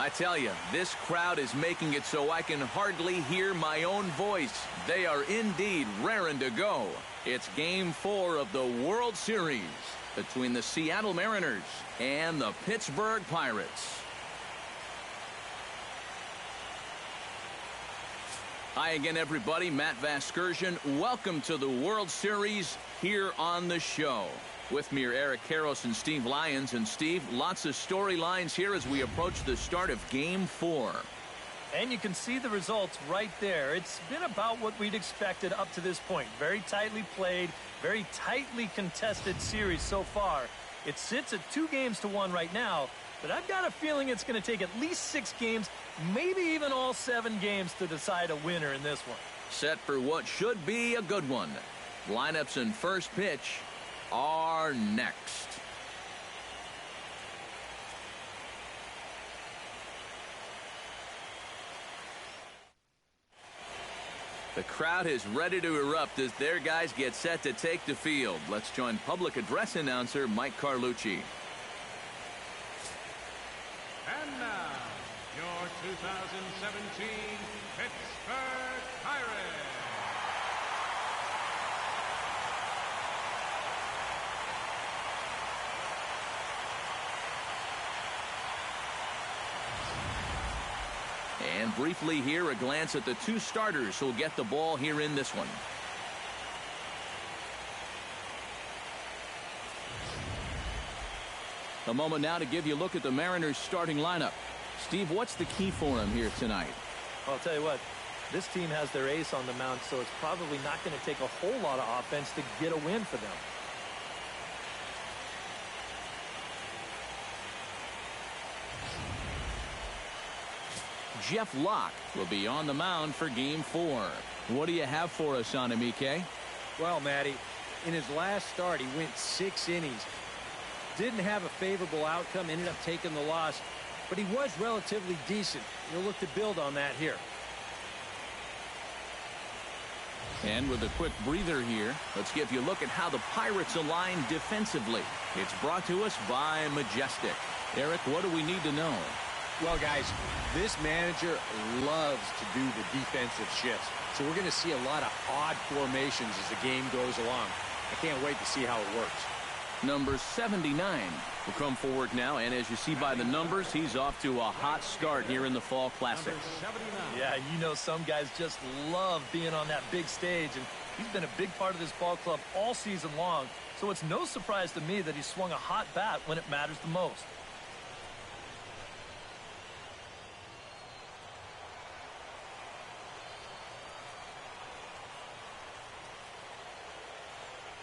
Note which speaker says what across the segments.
Speaker 1: I tell you, this crowd is making it so I can hardly hear my own voice. They are indeed raring to go. It's Game 4 of the World Series between the Seattle Mariners and the Pittsburgh Pirates. Hi again, everybody. Matt Vasgersian. Welcome to the World Series here on the show. With me are Eric Karros and Steve Lyons. And Steve, lots of storylines here as we approach the start of Game 4.
Speaker 2: And you can see the results right there. It's been about what we'd expected up to this point. Very tightly played, very tightly contested series so far. It sits at 2-1 right now, but I've got a feeling it's going to take at least 6 games, maybe even all 7 games to decide a winner in this one.
Speaker 1: Set for what should be a good one. Lineups and first pitch are next. The crowd is ready to erupt as their guys get set to take the field. Let's join public address announcer Mike Carlucci.
Speaker 3: And now, your 2017 Pittsburgh Pirates.
Speaker 1: And briefly here, a glance at the 2 starters who'll get the ball here in this one. A moment now to give you a look at the Mariners starting lineup. Steve, what's the key for them here tonight?
Speaker 2: I'll tell you what, this team has their ace on the mound, so it's probably not going to take a whole lot of offense to get a win for them.
Speaker 1: Jeff Locke will be on the mound for Game 4. What do you have for us on him, EK?
Speaker 4: Well, Matty, in his last start, he went 6 innings. Didn't have a favorable outcome, ended up taking the loss, but he was relatively decent. He'll look to build on that here.
Speaker 1: And with a quick breather here, let's give you a look at how the Pirates align defensively. It's brought to us by Majestic. Eric, what do we need to know?
Speaker 4: Well, guys, this manager loves to do the defensive shifts. So we're going to see a lot of odd formations as the game goes along. I can't wait to see how it works.
Speaker 1: Number 79 will come forward now, and as you see by the numbers, he's off to a hot start here in the Fall Classic.
Speaker 2: Yeah, you know some guys just love being on that big stage, and he's been a big part of this ball club all season long, so it's no surprise to me that he swung a hot bat when it matters the most.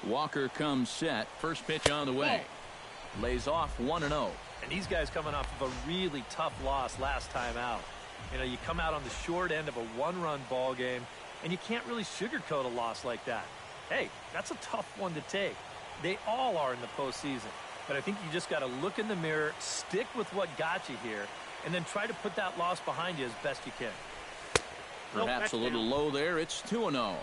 Speaker 1: Walker comes set. First pitch on the way. Lays off 1-0.
Speaker 2: And these guys coming off of a really tough loss last time out. You know, you come out on the short end of a 1-run ball game, and you can't really sugarcoat a loss like that. Hey, that's a tough one to take. They all are in the postseason. But I think you just got to look in the mirror, stick with what got you here, and then try to put that loss behind you as best you can.
Speaker 1: Perhaps a little low there. It's 2-0.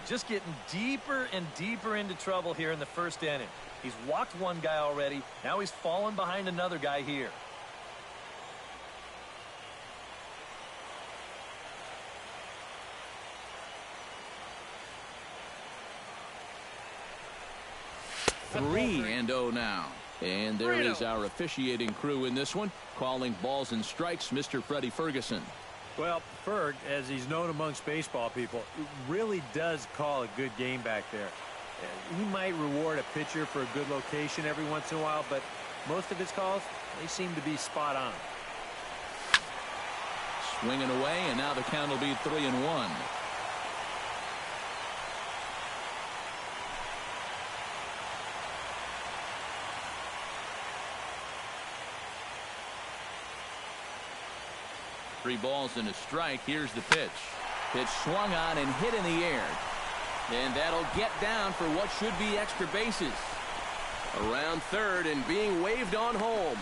Speaker 2: Just getting deeper and deeper into trouble here in the first inning. He's walked one guy already. Now he's fallen behind another guy here.
Speaker 1: Three and 0 now. And there is our officiating crew in this one. Calling balls and strikes, Mr. Freddie Ferguson.
Speaker 4: Well, Ferg, as he's known amongst baseball people, really does call a good game back there. He might reward a pitcher for a good location every once in a while, but most of his calls, they seem to be spot on.
Speaker 1: Swinging away, and now the count will be 3-1. Three balls and a strike. Here's the pitch. Pitch swung on and hit in the air. And that'll get down for what should be extra bases. Around third and being waved on home.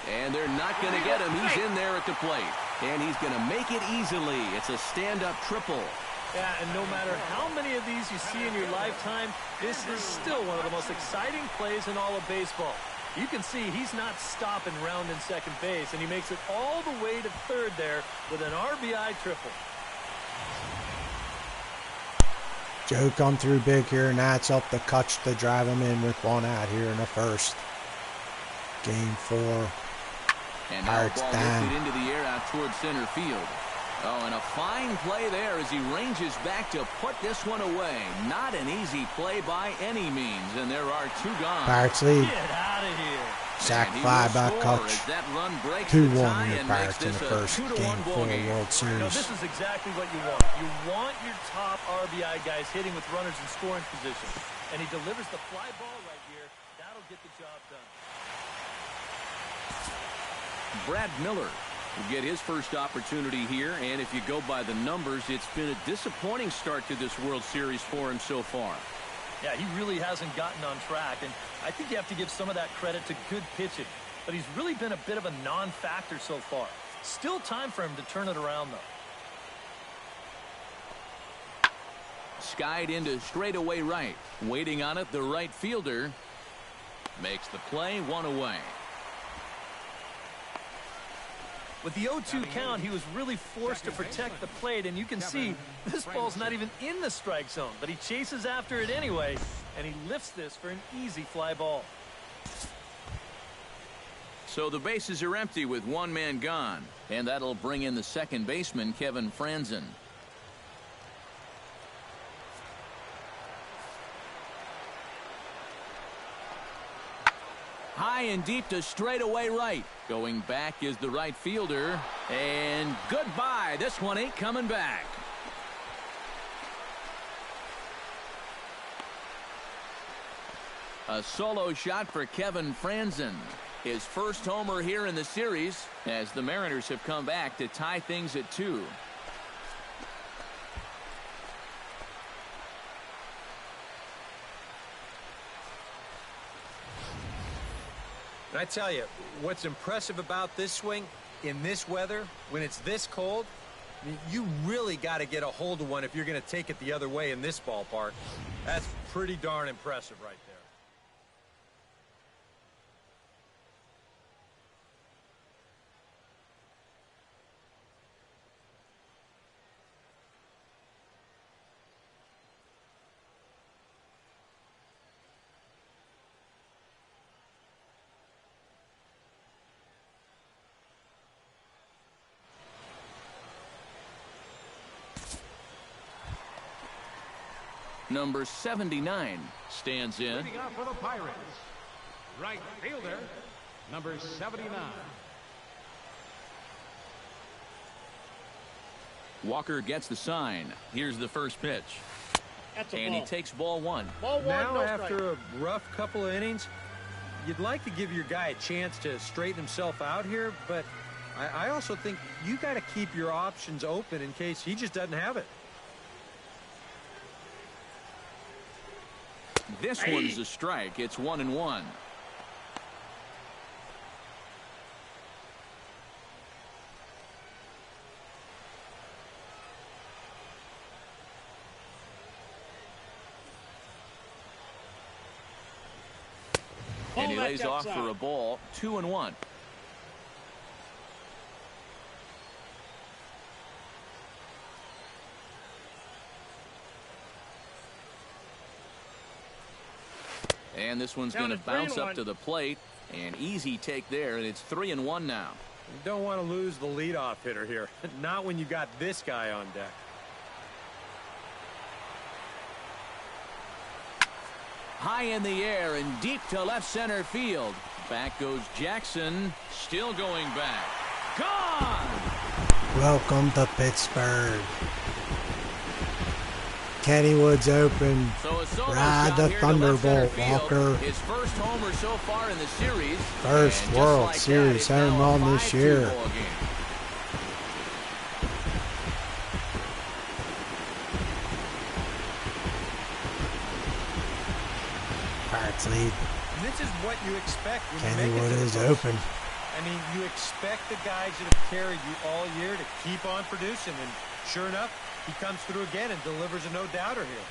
Speaker 1: And they're not going to get him. He's in there at the plate. And he's going to make it easily. It's a stand-up triple.
Speaker 2: Yeah, and no matter how many of these you see in your lifetime, this is still one of the most exciting plays in all of baseball. You can see he's not stopping rounding second base, and he makes it all the way to third there with an RBI triple.
Speaker 5: Joe come through big here, and that's up the Kutch to drive him in with one out here in the first. Game 4.
Speaker 1: And now the ball lifted into the air out towards center field. Oh, and a fine play there as he ranges back to put this one away. Not an easy play by any means, and there are 2 gone.
Speaker 5: Pirates lead.
Speaker 2: Get out of here.
Speaker 5: Sack fly by Kutch. 2-1 here, Pirates in the first. Game 4 World Series.
Speaker 2: No, this is exactly what you want. You want your top RBI guys hitting with runners in scoring position. And he delivers the fly ball right here. That'll get the job done.
Speaker 1: Brad Miller will get his first opportunity here, and if you go by the numbers, it's been a disappointing start to this World Series for him so far.
Speaker 2: Yeah, he really hasn't gotten on track, and I think you have to give some of that credit to good pitching. But he's really been a bit of a non-factor so far. Still time for him to turn it around, though.
Speaker 1: Skied into straightaway right. Waiting on it, the right fielder makes the play, 1 away.
Speaker 2: With the 0-2 count, he was really forced to protect the plate, and you can see this ball's not even in the strike zone, but he chases after it anyway, and he lifts this for an easy fly ball.
Speaker 1: So the bases are empty with 1 man gone, and that'll bring in the second baseman, Kevin Franzen. High and deep to straightaway right. Going back is the right fielder. And goodbye. This one ain't coming back. A solo shot for Kevin Franzen. His first homer here in the series as the Mariners have come back to tie things at 2.
Speaker 4: And I tell you, what's impressive about this swing, in this weather, when it's this cold, I mean, you really got to get a hold of one if you're going to take it the other way in this ballpark. That's pretty darn impressive right there.
Speaker 1: Number 79 stands in.
Speaker 3: Leading off for the Pirates, right fielder, number 79.
Speaker 1: Walker gets the sign. Here's the first pitch.
Speaker 6: That's a
Speaker 1: and
Speaker 6: ball.
Speaker 1: he takes ball 1.
Speaker 6: Ball 1,
Speaker 4: Now,
Speaker 6: no
Speaker 4: after a rough couple of innings, you'd like to give your guy a chance to straighten himself out here, but I also think you got to keep your options open in case he just doesn't have it.
Speaker 1: This one's a strike. It's 1-1. And he lays off for a ball. 2-1. And this one's going to bounce up to the plate. An easy take there, and it's 3-1 now.
Speaker 4: You don't want to lose the leadoff hitter here. Not when you got this guy on deck.
Speaker 1: High in the air and deep to left center field. Back goes Jackson. Still going back. Gone!
Speaker 5: Welcome to Pittsburgh. Kennywood's open. Ride the Thunderbolt, Walker.
Speaker 1: His first homer so far in the series.
Speaker 5: First World Series home run this year. Pirates lead.
Speaker 4: This is what you expect when
Speaker 5: Kennywood
Speaker 4: you make it
Speaker 5: is open.
Speaker 4: I mean, you expect the guys that have carried you all year to keep on producing, and sure enough, he comes through again and delivers a no-doubter here.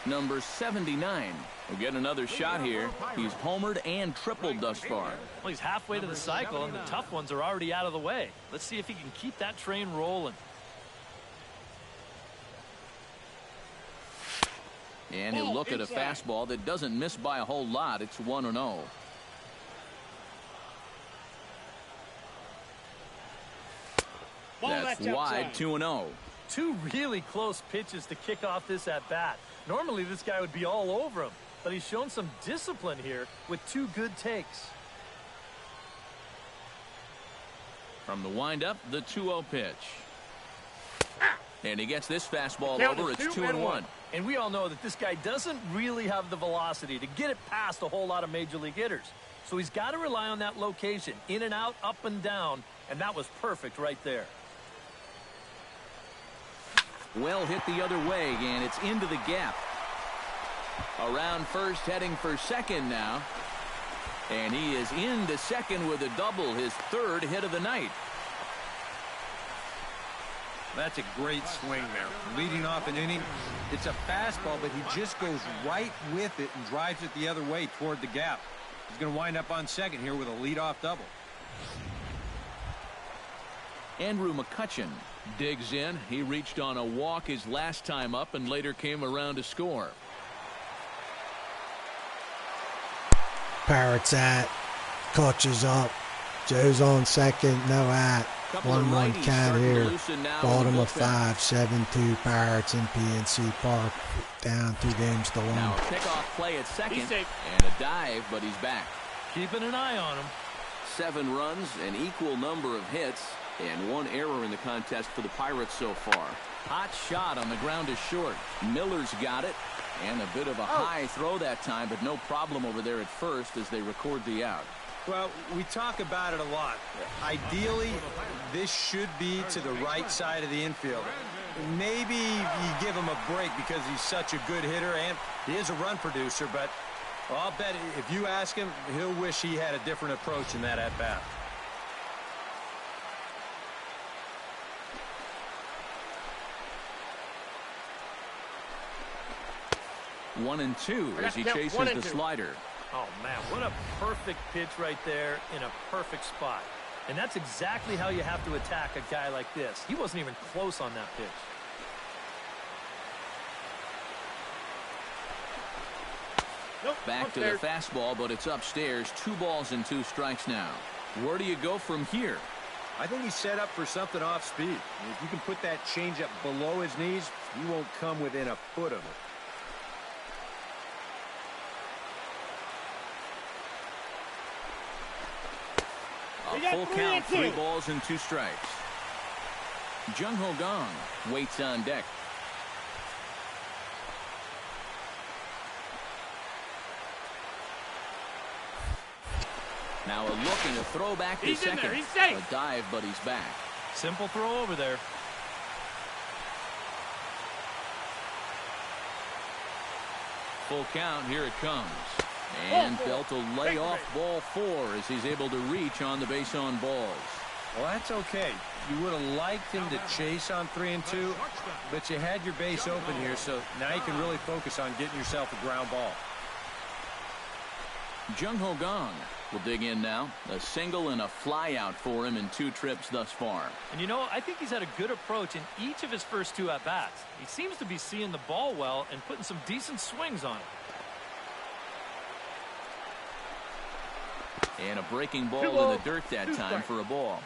Speaker 1: number 79, will get another shot here. He's homered and tripled thus far.
Speaker 2: Well, he's halfway to the cycle, and the tough ones are already out of the way. Let's see if he can keep that train rolling.
Speaker 1: And he'll look at a fastball that doesn't miss by a whole lot. It's 1-0. That's wide, 2-0.
Speaker 2: Two really close pitches to kick off this at-bat. Normally this guy would be all over him, but he's shown some discipline here with two good takes.
Speaker 1: From the windup, the 2-0 pitch. And he gets this fastball over. It's 2-1.
Speaker 2: And we all know that this guy doesn't really have the velocity to get it past a whole lot of major league hitters. So he's got to rely on that location, in and out, up and down, and that was perfect right there.
Speaker 1: Well hit the other way, and it's into the gap. Around first, heading for second now. And he is into second with a double, his third hit of the night.
Speaker 6: That's a great swing there. Leading off an inning, it's a fastball, but he just goes right with it and drives it the other way toward the gap. He's going to wind up on second here with a leadoff double.
Speaker 1: Andrew McCutchen digs in. He reached on a walk his last time up and later came around to score.
Speaker 5: Pirates at. Clutches up. Joe's on second. No at. 1-1 count here. Bottom of 5. 7-2 Pirates in PNC Park. Down 2 games to 1.
Speaker 1: Now a pickoff play at second. And a dive, but he's back.
Speaker 2: Keeping an eye on him.
Speaker 1: 7 runs, an equal number of hits, and 1 error in the contest for the Pirates so far. Hot shot on the ground is short. Miller's got it. And a bit of a high throw that time, but no problem over there at first as they record the out.
Speaker 6: Well, we talk about it a lot. Ideally, this should be to the right side of the infield. Maybe you give him a break because he's such a good hitter and he is a run producer, but I'll bet if you ask him, he'll wish he had a different approach in that at-bat.
Speaker 1: One and two as he chases the slider.
Speaker 2: Oh, man, what a perfect pitch right there in a perfect spot. And that's exactly how you have to attack a guy like this. He wasn't even close on that pitch.
Speaker 1: Back to the fastball, but it's upstairs. 2 balls and 2 strikes now. Where do you go from here?
Speaker 6: I think he's set up for something off speed. If you can put that changeup below his knees, he won't come within a foot of it.
Speaker 1: A full count, 3 balls and 2 strikes. Jung Ho Gong waits on deck. Now a look and a throw back to second.
Speaker 2: He's safe.
Speaker 1: A dive, but he's back.
Speaker 2: Simple throw over there.
Speaker 1: Full count, here it comes. And Belt will lay off ball 4 as he's able to reach on the base on balls.
Speaker 6: Well, that's okay. You would have liked him to chase on 3 and 2, but you had your base open here, so now you can really focus on getting yourself a ground ball.
Speaker 1: Jung Ho Gong will dig in now. A single and a fly out for him in 2 trips thus far.
Speaker 2: And you know, I think he's had a good approach in each of his first 2 at-bats. He seems to be seeing the ball well and putting some decent swings on it.
Speaker 1: And a breaking ball in the dirt that time for a ball.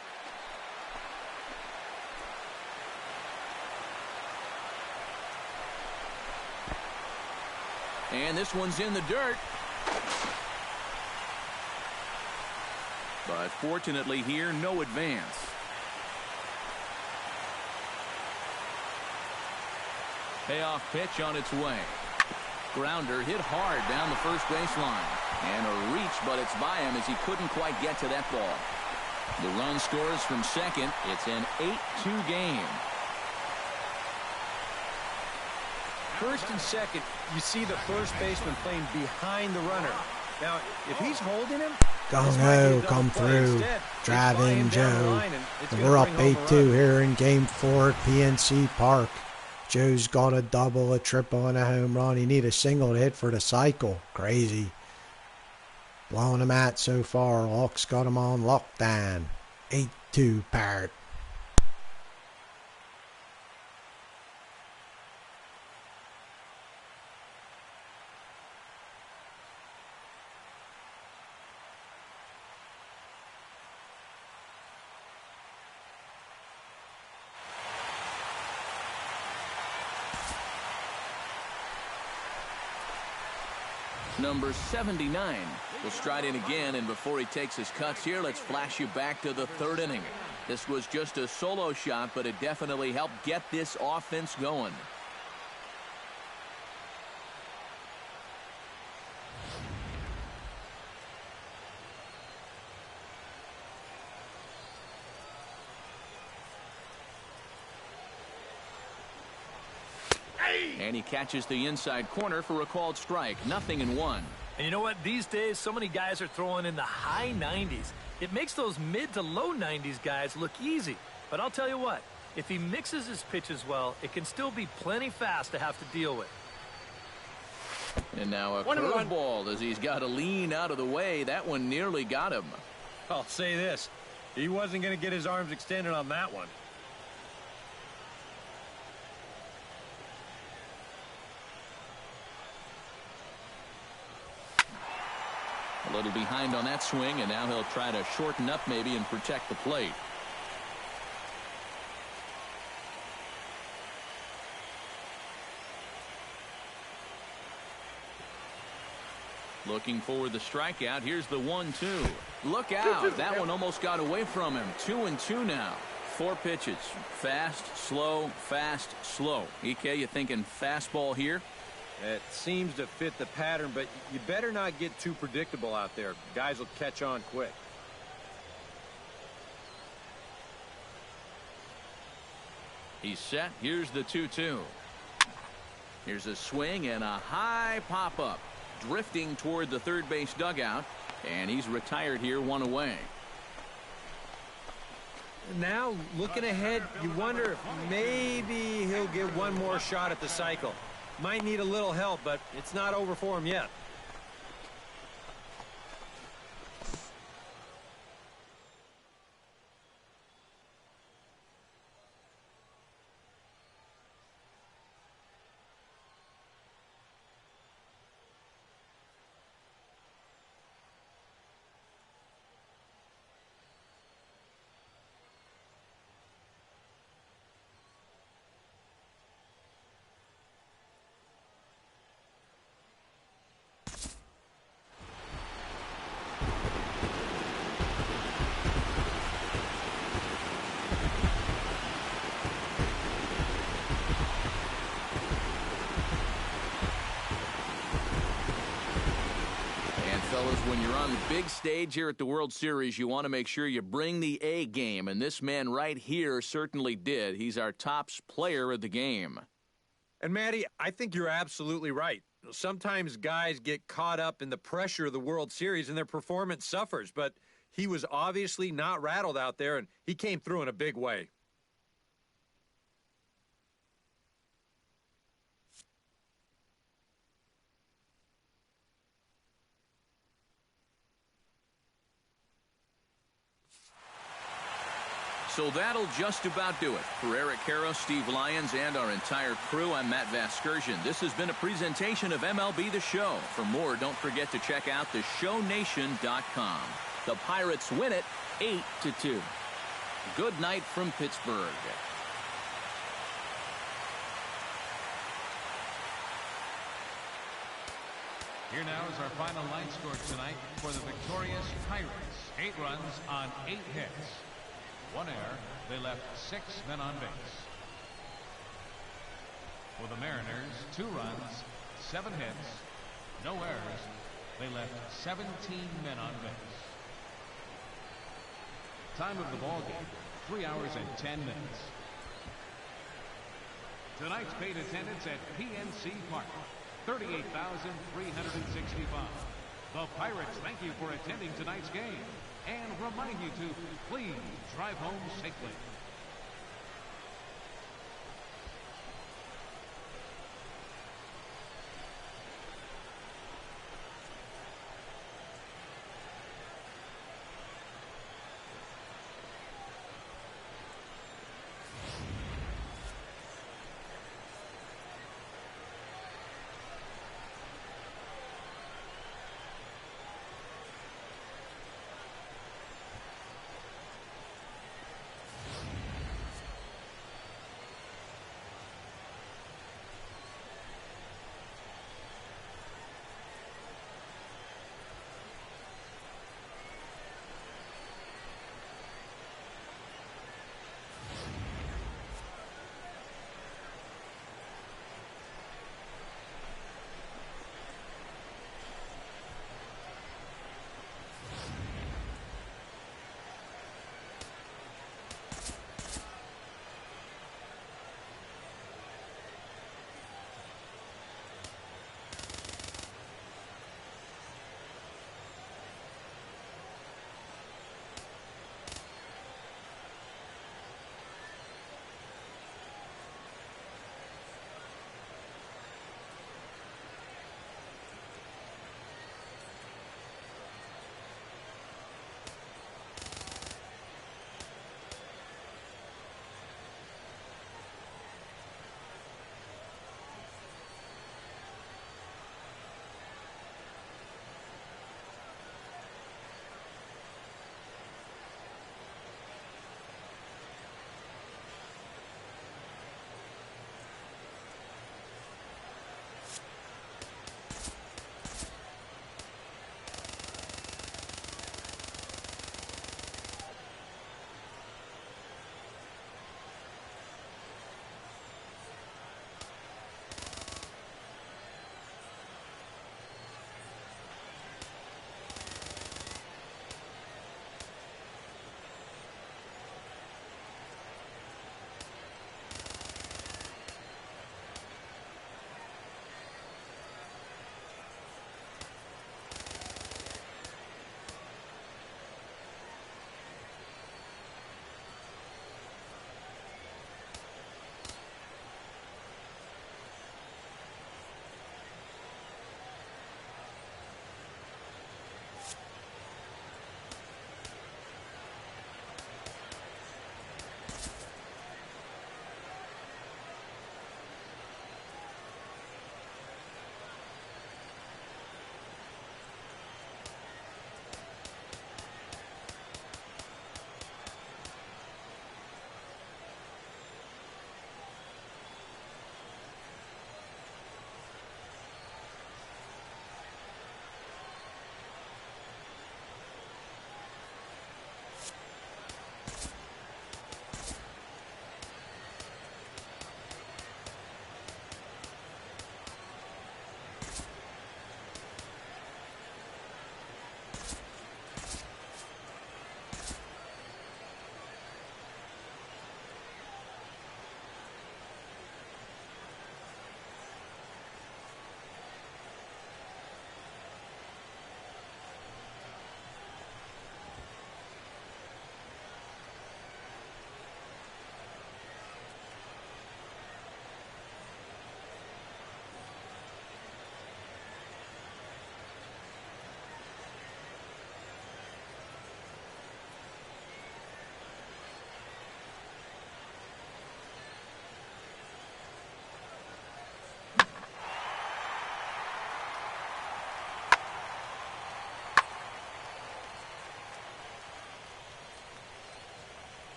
Speaker 1: And this one's in the dirt. But fortunately here, no advance. Payoff pitch on its way. Grounder hit hard down the first baseline. And a reach, but it's by him as he couldn't quite get to that ball. The run scores from second. It's an 8-2 game.
Speaker 6: First and second, you see the first baseman playing behind the runner. Now, if he's holding him,
Speaker 5: Gong Ho come through. Drive in Joe. And we're up 8-2 here in Game 4 at PNC Park. Joe's got a double, a triple, and a home run. He need a single to hit for the cycle. Crazy. Blowing him out so far. Hawks got him on lockdown. 8-2 Pirate.
Speaker 1: Number 79 will stride in again, and before he takes his cuts here, let's flash you back to the third inning. This was just a solo shot, but it definitely helped get this offense going. And he catches the inside corner for a called strike. 0-1.
Speaker 2: And you know what? These days, so many guys are throwing in the high 90s. It makes those mid to low 90s guys look easy. But I'll tell you what, if he mixes his pitches well, it can still be plenty fast to have to deal with.
Speaker 1: And now a curveball as he's got to lean out of the way. That one nearly got him.
Speaker 4: I'll say this. He wasn't going to get his arms extended on that one.
Speaker 1: A little behind on that swing, and now he'll try to shorten up maybe and protect the plate. Looking for the strikeout. Here's the 1-2. Look out. That one almost got away from him. 2-2 now. 4 pitches. Fast, slow, fast, slow. EK, you thinking fastball here?
Speaker 4: It seems to fit the pattern, but you better not get too predictable out there. Guys will catch on quick.
Speaker 1: He's set. Here's the 2-2. Here's a swing and a high pop-up. Drifting toward the third base dugout, and he's retired here, 1 away.
Speaker 4: Now, looking ahead, you wonder if maybe he'll get one more shot at the cycle. Might need a little help, but it's not over for him yet.
Speaker 1: When you're on the big stage here at the World Series, you want to make sure you bring the A game, and this man right here certainly did. He's our top player of the game.
Speaker 4: And, Matty, I think you're absolutely right. Sometimes guys get caught up in the pressure of the World Series and their performance suffers, but he was obviously not rattled out there, and he came through in a big way.
Speaker 1: So that'll just about do it. For Eric Caro, Steve Lyons, and our entire crew, I'm Matt Vasgersian. This has been a presentation of MLB The Show. For more, don't forget to check out theshownation.com. The Pirates win it 8-2. Good night from Pittsburgh.
Speaker 3: Here now is our final line score tonight for the victorious Pirates. 8 runs on 8 hits. 1 error. They left 6 men on base. For the Mariners, 2 runs, 7 hits, no errors. They left 17 men on base. Time of the ball game, 3 hours and 10 minutes. Tonight's paid attendance at PNC Park, 38,365. The Pirates thank you for attending tonight's game and remind you to please drive home safely.